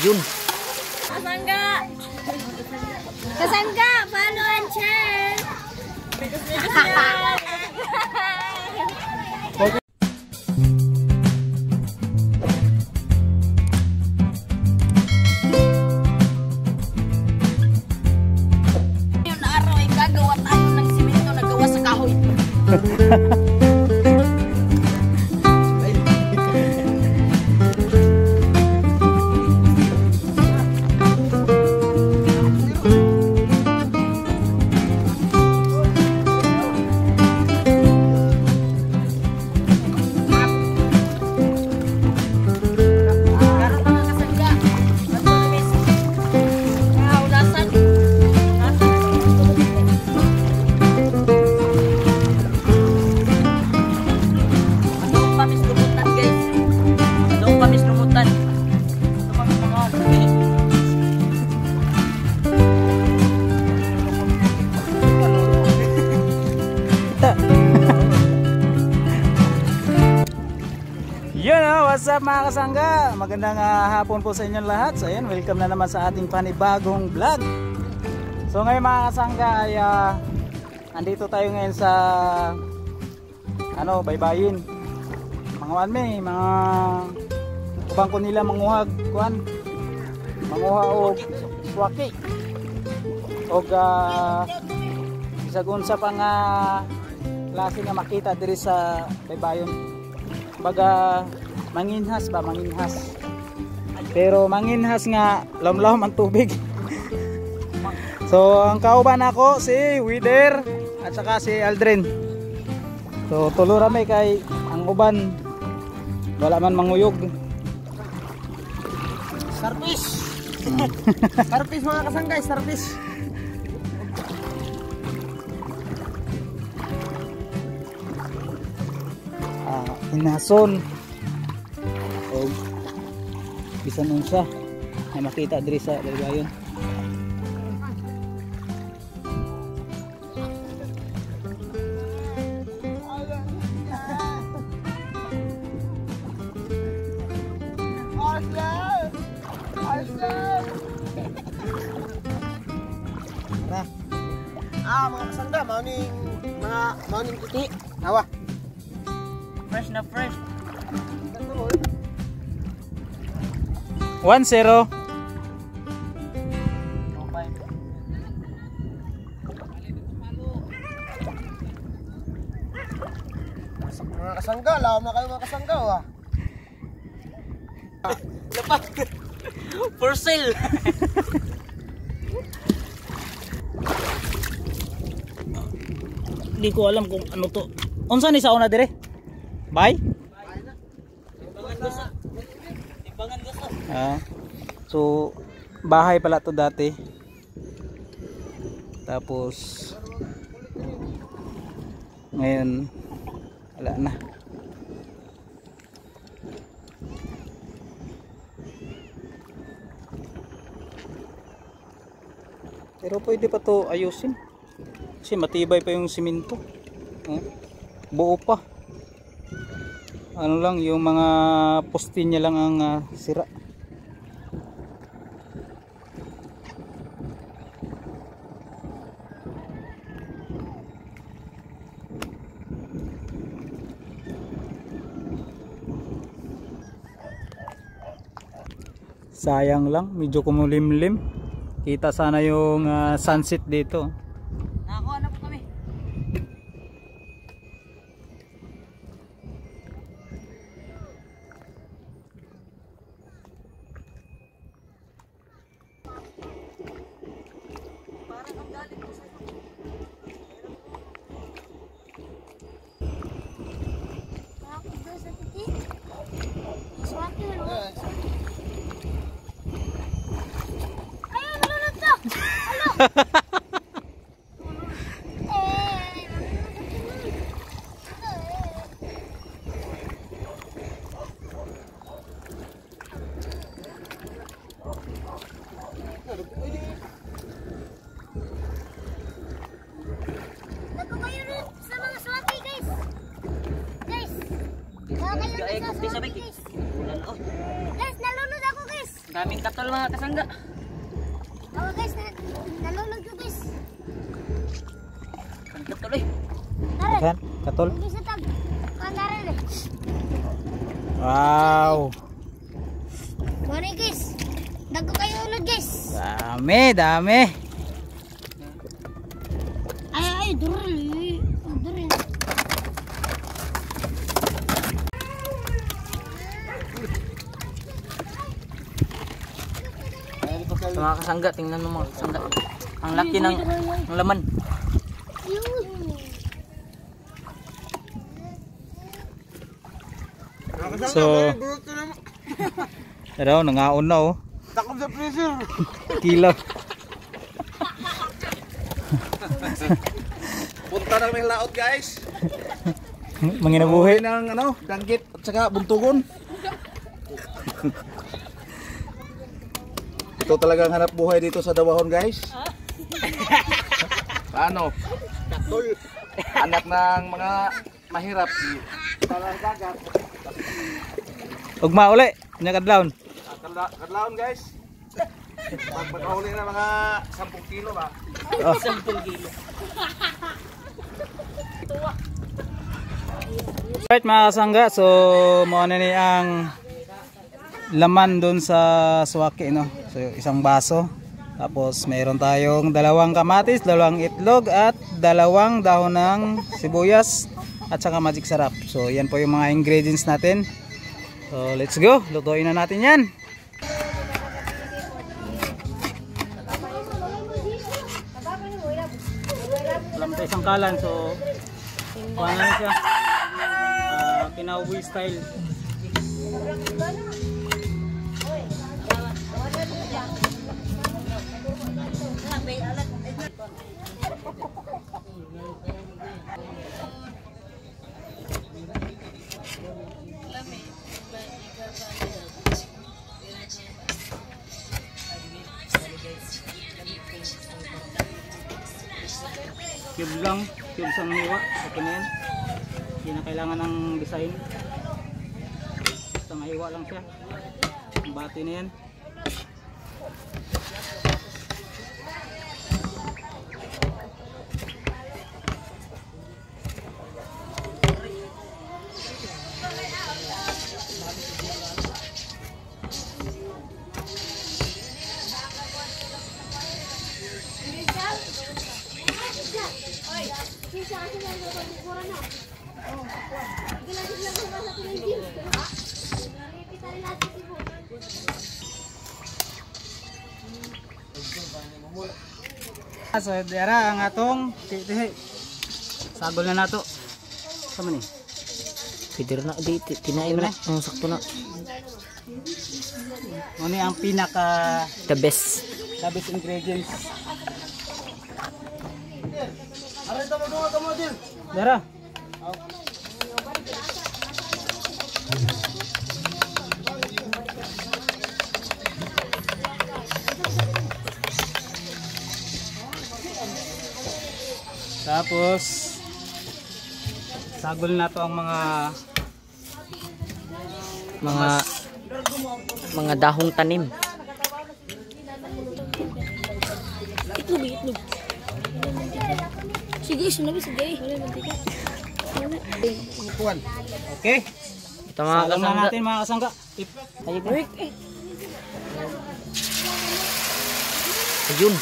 Ayun. Kasangga! Kasangga! Follow and share! Yung araw ay gagawa tayo ng simento na gawa sa kahoy. What's up mga kasangga? Magandang hapon po sa inyong lahat. So ayan, welcome na naman sa ating panibagong vlog. So ngayon mga kasangga ay andito tayo ngayon sa baybayin. Mga wanme, mga ubang ko nila manguhag kuan. Manguha og swaki. Og isagun sa pang klase nga makita diri sa baybayon. Baga manginhas ba, manginhas. Pero manginhas nga lamlam ang tubig. So ang kauban ako si Wider at saka si Aldrin. So tulurame kay ang uban wala man manguyog. Sarpis. Sarpis mga kasanggay, sarpis. Inason. O bisan unsa ay makita diri sa baybayon. Mga kasangga, mauning puti. Awa. Fresh na fresh. 1-0. Mga kasangga, lawam na kayo mga kasangga. Lapat. For sale. Hindi ko alam kung ano to. Unsa ni sa una dire? Bay? So bahay pala to dati. Tapos ngayon wala na. Pero pwede pa to ayusin. Kasi matibay pa yung simento. Buo pa. Ano lang, yung mga poste niya lang ang sira. Sayang lang, medyo kumulimlim. Kita sana yung sunset dito. Nakakuha na po kami. Daming katol mga kasangga. Oh guys, nalulog to guys. Ang katol eh. Tara, Yan, katol. guys sa tag. Kandaran eh. Wow. Sorry guys. Dago kayo ulod guys. Dami, dami. Ay, duril. Duril. So, mga kasangga, tingnan mo mga kasangga. Ang laki ng laman. So, pero nangaon na oh. Takot sa freezer. Kilo. Punta na kaming laot guys. Manginabuhi. Ng ano, danggit at saka buntugon. Ito talagang hanap buhay dito sa Dawahon guys. Paano? Katol. Anak ng mga mahirap. Parang dagat. Ugma uli, nyakadlaon. Kadlaon guys. Pag magkahuli na mga 10 kilo ba? Oh. 10 kilo. Right mga kasangga, so mo na ni ang laman doon sa suwaki no. So isang baso. Tapos mayroon tayong 2 kamatis, 2 itlog at 2 dahon ng sibuyas at saka magic sarap. So yan po yung mga ingredients natin. So let's go, lutuin na natin yan. Alam sa isang kalan, so kuha na siya. Pinauwi style. Cube lang, cube sang hiwa, okay na yan. Hindi na kailangan ng design. Basta mahiwa lang siya. Ang bati na yan. So dira ang atong sagol na nato. Sama ni. Pwede na di tinaim na ang sakto na. Ano ang pinaka The best. ingredients? Aray tamo din. Dara. Tapos sagol na to ang mga dahong tanim. Itlog. Sige, sunabi sige. Wala mantika. okay. Ito mga Salang na kasangga. natin mga kasangga. Ayun.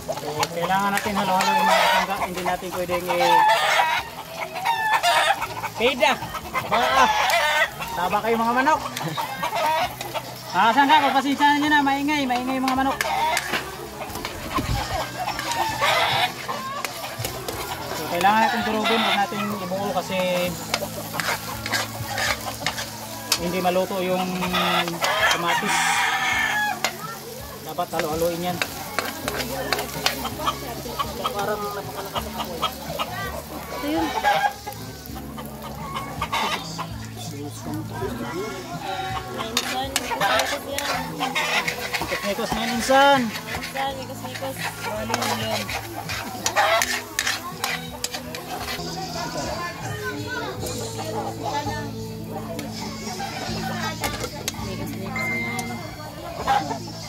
So, kailangan natin halo-haloin mga kasangga. Hindi natin pwedeng Peda! Taba kayo mga manok! Kasangga, pagpasensyahan nyo na, maingay mga manok. So, kailangan natin durugin, huwag natin ibuo kasi hindi maluto yung kamatis. Dapat halo-haloin yan. Parang napakalakas ako. Mikos ngayon insan.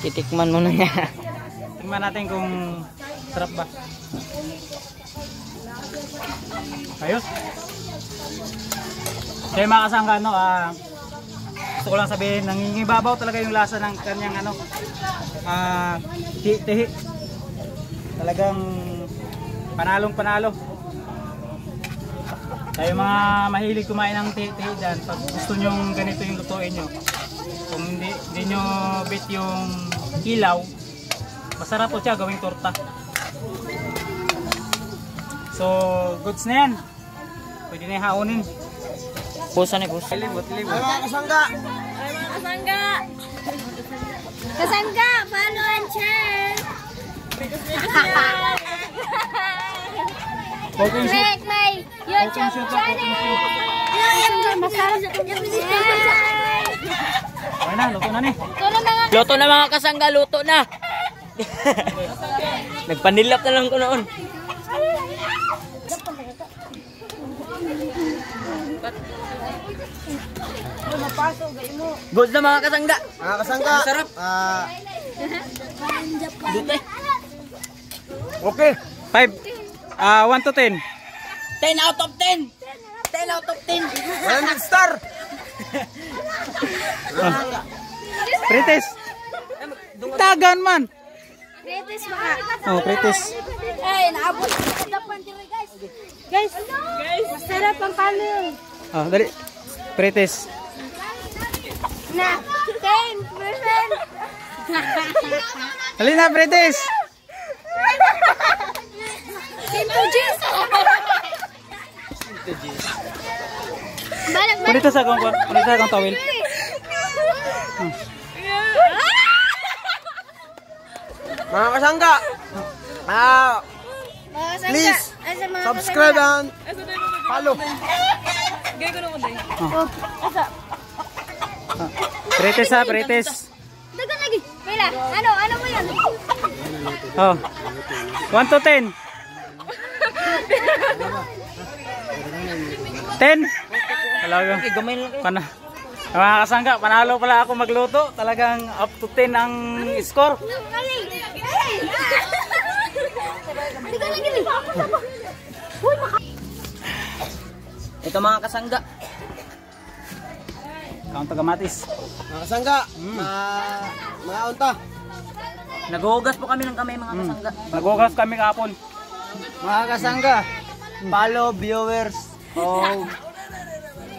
Titikman mo na niya. Tingnan natin kung sarap ba. Ayos. Kaya mga kasangga, no, gusto ko lang sabihin, nangingibabaw talaga yung lasa ng kanyang ano, tihi. Talagang panalong panalo. Kayo mga mahilig kumain ng tihi dyan, pag gusto nyo ganito yung lutuin nyo, kung hindi nyo bit yung ilaw, masarap po siya gawing torta. So, goods na yan. Pwede na ihaunin. Pusa ni pusa. Ay mga kasangga! Kasangga, follow and share. Walking shoot. Like my YouTube channel. Masarap. Okay na, luto na ni. Luto na mga kasangga, luto na. Nagpanilap na lang ko noon. Good na mga kasangga. Mga kasangga! Masarap. Dute. Okay! 1 to 10. 10 out of 10. 10 out of 10. 100 star! Pritis. Tagan man. Kretis baka. Oh, pritis. Ay, naabot sa dapan diri guys. Guys, masarap ang kanin. Oh, dali. Pritis. Na 10%. Dali na, pritis. Simple juice. Balik. Punita sa akong tawil. Mga kasangga! Please, subscribe and follow. Pritis ha, pritis. Dagan lagi. Pila. Ano mo yan? Oh. 1 to 10. 10. Talagang Gamay lang kayo. mga kasangga, panalo pala ako magluto. Talagang up to 10 ang score. Ito mga kasangga. Kaunta gamatis. Mga kasangga, mga unta. Naghuhugas po kami ng kamay mga kasangga. Naghugas kami kahapon. Mga kasangga, follow viewers of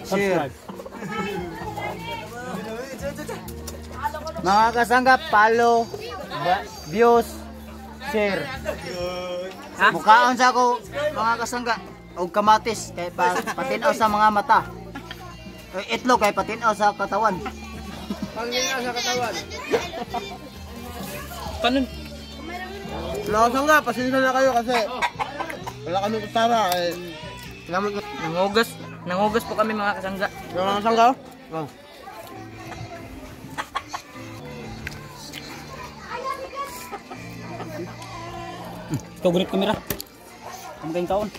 share. Mga kasangga, follow views share. Ha? Mukhaon sa ako mga kasangga og kamatis kay patinaw sa mga mata. Itlog kay patinaw sa katawan. Panginaw sa katawan. Kanon. Mga kasangga, pasensya na kayo kasi wala kami kutara eh. Nanghugas po kami mga kasangga. Mga kasangga? Oh. Ikaw gunit kamera. Ang kayong kaon.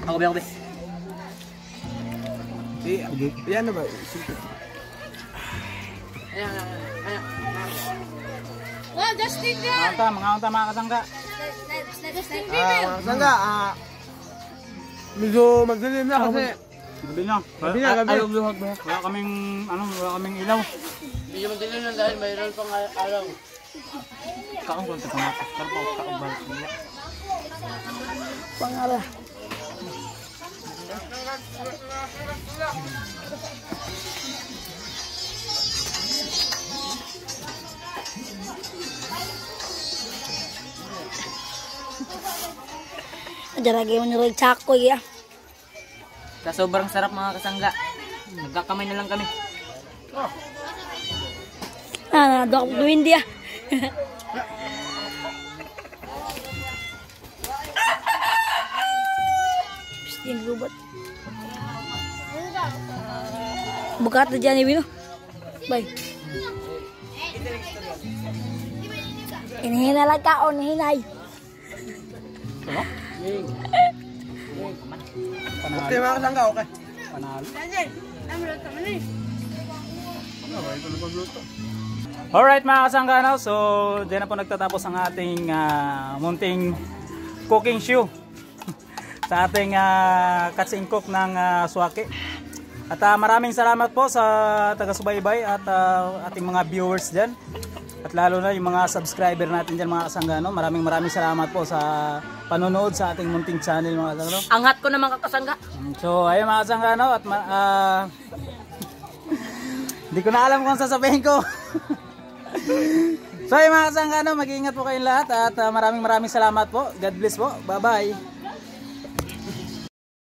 Ako ba? Yan na ba? Well, Justin Mga unta mga kasangga. Justin Mga kasangga, medyo magdilim na kasi Gabi na. gabi na, gabi. Wala kaming ilaw. Medyo magdilim lang dahil mayroon pang araw. Kaon ko sa kamatis. Karpaw kaon balik. Pangara. Jaragi mo ni Chaco ya. Sa sobrang sarap mga kasangga. Nagkakamay na lang kami. Dok duwin dia. Pistin robot. Buka dyan ni Wino. Bye. Inihina lang ka o nihinay. Okay mga kasangga, okay. Panalo. Alright mga kasangga, no? So dyan na po nagtatapos ang ating munting cooking show sa ating catch and cook ng Suwaki. At maraming salamat po sa taga-subaybay at ating mga viewers dyan. At lalo na yung mga subscriber natin dyan mga kasangga, no? Maraming salamat po sa panonood sa ating munting channel mga kasangga, no? Angat ko na mga kasangga. So ayun mga kasangga, no? At hindi ko na alam kung sasabihin ko. So ayun mga kasangga, no? Mag-iingat po kayong lahat at maraming salamat po. God bless po. Bye bye.